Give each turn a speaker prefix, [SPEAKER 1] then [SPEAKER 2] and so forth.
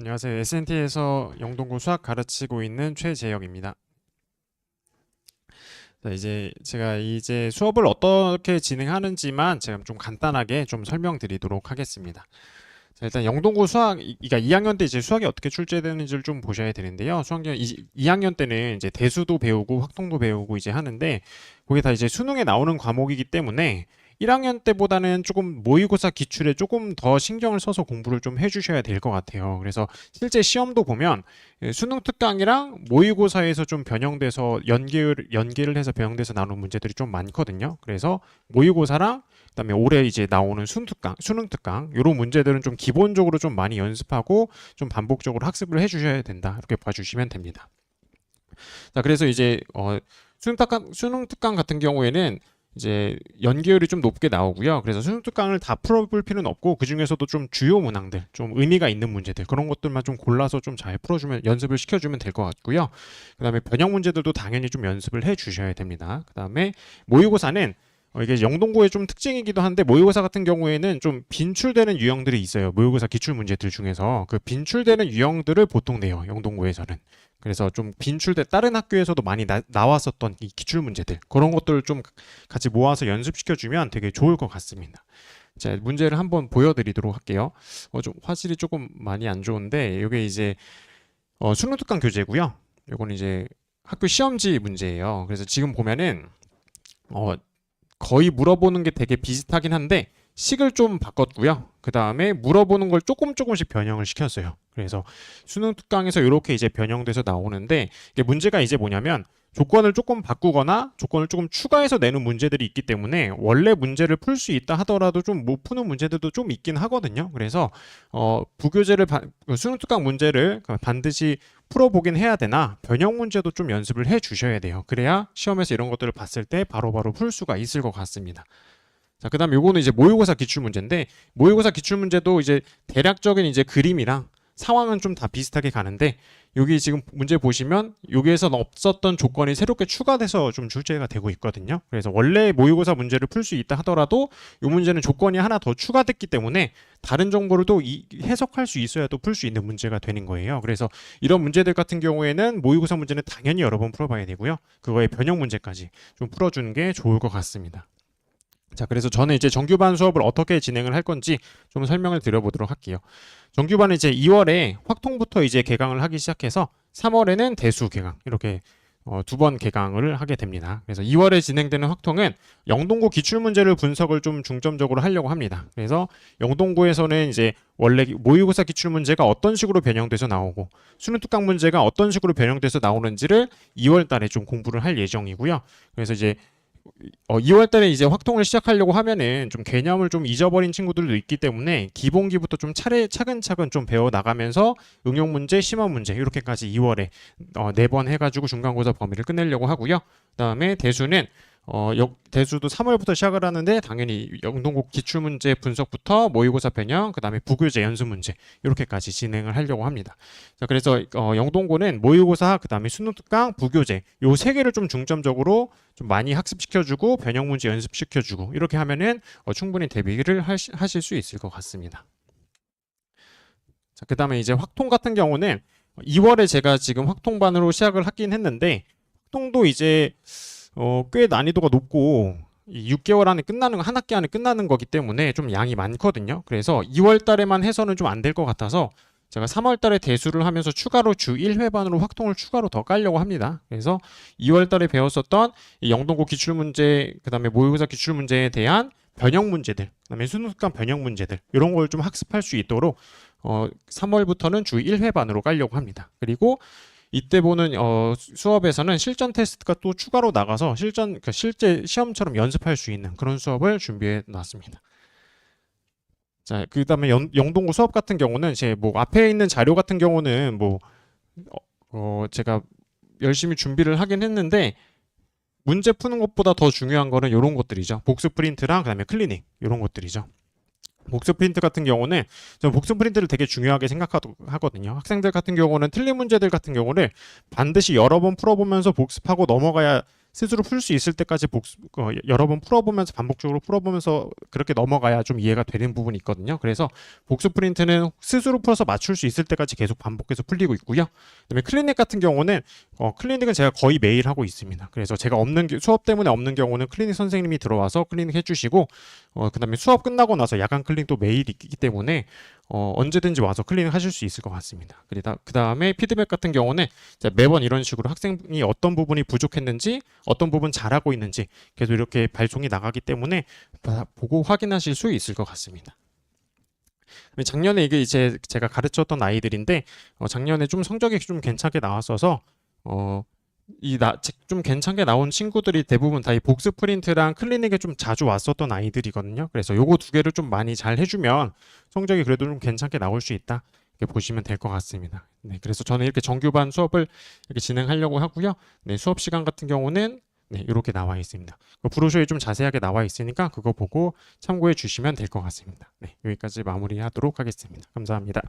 [SPEAKER 1] 안녕하세요. SNT에서 영동고 수학 가르치고 있는 최재혁입니다. 자, 이제 제가 수업을 어떻게 진행하는지만 제가 좀 간단하게 좀 설명드리도록 하겠습니다. 자, 일단 영동고 그러니까 2학년 때 이제 수학이 어떻게 출제되는지를 좀 보셔야 되는데요. 2학년 때는 이제 대수도 배우고 확통도 배우고 이제 하는데, 그게 다 이제 수능에 나오는 과목이기 때문에 1학년 때보다는 조금 모의고사 기출에 조금 더 신경을 써서 공부를 좀 해주셔야 될 것 같아요. 그래서 실제 시험도 보면 수능 특강이랑 모의고사에서 좀 변형돼서 연계를 해서 변형돼서 나오는 문제들이 좀 많거든요. 그래서 모의고사랑 그다음에 올해 이제 나오는 수능 특강 이런 문제들은 좀 기본적으로 좀 많이 연습하고 좀 반복적으로 학습을 해주셔야 된다. 이렇게 봐주시면 됩니다. 자, 그래서 이제 수능 특강 같은 경우에는 이제 연계율이 좀 높게 나오고요. 그래서 수능 특강을 다 풀어볼 필요는 없고, 그 중에서도 좀 주요 문항들, 좀 의미가 있는 문제들, 그런 것들만 좀 골라서 좀 잘 풀어주면, 연습을 시켜주면 될 것 같고요. 그 다음에 변형 문제들도 당연히 좀 연습을 해주셔야 됩니다. 그 다음에 모의고사는 이게 영동고의 좀 특징이기도 한데, 모의고사 같은 경우에는 좀 빈출되는 유형들이 있어요. 모의고사 기출 문제들 중에서 그 빈출되는 유형들을 보통 내요, 영동고에서는. 그래서 좀 다른 학교에서도 많이 나왔었던 이 기출 문제들, 그런 것들을 좀 같이 모아서 연습시켜주면 되게 좋을 것 같습니다. 자, 문제를 한번 보여드리도록 할게요. 좀 화질이 조금 많이 안 좋은데, 이게 이제 수능 특강 교재고요. 이건 이제 학교 시험지 문제예요. 그래서 지금 보면은 거의 물어보는 게 되게 비슷하긴 한데, 식을 좀 바꿨고요. 그 다음에 물어보는 걸 조금씩 변형을 시켰어요. 그래서 수능 특강에서 이렇게 이제 변형돼서 나오는데, 이게 문제가 이제 뭐냐면 조건을 조금 바꾸거나 조건을 조금 추가해서 내는 문제들이 있기 때문에 원래 문제를 풀 수 있다 하더라도 좀 못 푸는 문제들도 좀 있긴 하거든요. 그래서 수능 특강 문제를 반드시 풀어보긴 해야 되나, 변형 문제도 좀 연습을 해 주셔야 돼요. 그래야 시험에서 이런 것들을 봤을 때 바로바로 풀 수가 있을 것 같습니다. 자, 그다음 요거는 이제 모의고사 기출 문제인데, 모의고사 기출 문제도 이제 대략적인 이제 그림이랑 상황은 좀 다 비슷하게 가는데, 여기 지금 문제 보시면 여기에선 없었던 조건이 새롭게 추가돼서 좀 출제가 되고 있거든요. 그래서 원래 모의고사 문제를 풀 수 있다 하더라도 이 문제는 조건이 하나 더 추가됐기 때문에 다른 정보를 또 해석할 수 있어야 또 풀 수 있는 문제가 되는 거예요. 그래서 이런 문제들 같은 경우에는 모의고사 문제는 당연히 여러 번 풀어봐야 되고요. 그거의 변형 문제까지 좀 풀어주는 게 좋을 것 같습니다. 자, 그래서 저는 이제 정규반 수업을 어떻게 진행을 할 건지 좀 설명을 드려보도록 할게요. 정규반은 이제 2월에 확통부터 이제 개강을 하기 시작해서 3월에는 대수 개강, 이렇게 두 번 개강을 하게 됩니다. 그래서 2월에 진행되는 확통은 영동고 기출문제를 분석을 좀 중점적으로 하려고 합니다. 그래서 영동고에서는 이제 원래 모의고사 기출문제가 어떤 식으로 변형돼서 나오고 수능 특강 문제가 어떤 식으로 변형돼서 나오는지를 2월 달에 좀 공부를 할 예정이고요. 그래서 이제 2월 달에 이제 확통을 시작하려고 하면은 좀 개념을 좀 잊어버린 친구들도 있기 때문에 기본기부터 좀 차근차근 좀 배워 나가면서 응용 문제, 심화 문제 이렇게까지 2월에 4번 해가지고 중간고사 범위를 끝내려고 하고요. 그다음에 대수는 대수도 3월부터 시작을 하는데, 당연히 영동고 기출문제 분석부터 모의고사 변형, 그 다음에 부교재 연습 문제 이렇게까지 진행을 하려고 합니다. 자, 그래서 영동고는 모의고사, 그 다음에 수능 특강, 부교재 요 세 개를 좀 중점적으로 좀 많이 학습시켜주고 변형 문제 연습시켜주고 이렇게 하면은 충분히 대비를 하실 수 있을 것 같습니다. 자, 그 다음에 이제 확통 같은 경우는 2월에 제가 지금 확통반으로 시작을 하긴 했는데, 확통도 이제 꽤 난이도가 높고 6개월 안에 한 학기 안에 끝나는 거기 때문에 좀 양이 많거든요. 그래서 2월 달에만 해서는 좀 안 될 것 같아서 제가 3월 달에 대수를 하면서 추가로 주 1회반으로 확통을 추가로 더 깔려고 합니다. 그래서 2월 달에 배웠었던 영동고 기출문제, 그 다음에 모의고사 기출문제에 대한 변형 문제들, 그 다음에 수능 특강 변형 문제들 이런 걸 좀 학습할 수 있도록 3월부터는 주 1회반으로 깔려고 합니다. 그리고 이때 보는 수업에서는 실전 테스트가 또 추가로 나가서 실제 시험처럼 연습할 수 있는 그런 수업을 준비해 놨습니다. 자, 그다음에 영동고 수업 같은 경우는 제 앞에 있는 자료 같은 경우는 제가 열심히 준비를 하긴 했는데, 문제 푸는 것보다 더 중요한 거는 이런 것들이죠. 복습 프린트랑 그다음에 클리닉 이런 것들이죠. 복습 프린트 같은 경우는 저는 복습 프린트를 되게 중요하게 생각하거든요. 학생들 같은 경우는 틀린 문제들 같은 경우를 반드시 여러 번 풀어보면서 복습하고 넘어가야 스스로 풀 수 있을 때까지 여러 번 풀어보면서 반복적으로 풀어보면서 그렇게 넘어가야 좀 이해가 되는 부분이 있거든요. 그래서 복수 프린트는 스스로 풀어서 맞출 수 있을 때까지 계속 반복해서 풀리고 있고요. 그다음에 클리닉 같은 경우는 클리닉은 제가 거의 매일 하고 있습니다. 그래서 제가 수업 때문에 없는 경우는 클리닉 선생님이 들어와서 클리닉 해주시고 그다음에 수업 끝나고 나서 야간 클리닉도 매일 있기 때문에 언제든지 와서 클리닉 하실 수 있을 것 같습니다. 그 다음에 피드백 같은 경우는 매번 이런 식으로 학생이 어떤 부분이 부족했는지 어떤 부분 잘하고 있는지 계속 이렇게 발송이 나가기 때문에 보고 확인하실 수 있을 것 같습니다. 작년에 이게 이제 제가 가르쳤던 아이들인데 작년에 좀 성적이 좀 괜찮게 나왔어서 좀 괜찮게 나온 친구들이 대부분 다 이 복습 프린트랑 클리닉에 좀 자주 왔었던 아이들이거든요. 그래서 요거 두 개를 좀 많이 잘 해주면 성적이 그래도 좀 괜찮게 나올 수 있다. 이렇게 보시면 될 것 같습니다. 네, 그래서 저는 이렇게 정규반 수업을 이렇게 진행하려고 하고요. 네, 수업 시간 같은 경우는 네, 이렇게 나와 있습니다. 브로셔에 좀 자세하게 나와 있으니까 그거 보고 참고해 주시면 될 것 같습니다. 네, 여기까지 마무리하도록 하겠습니다. 감사합니다.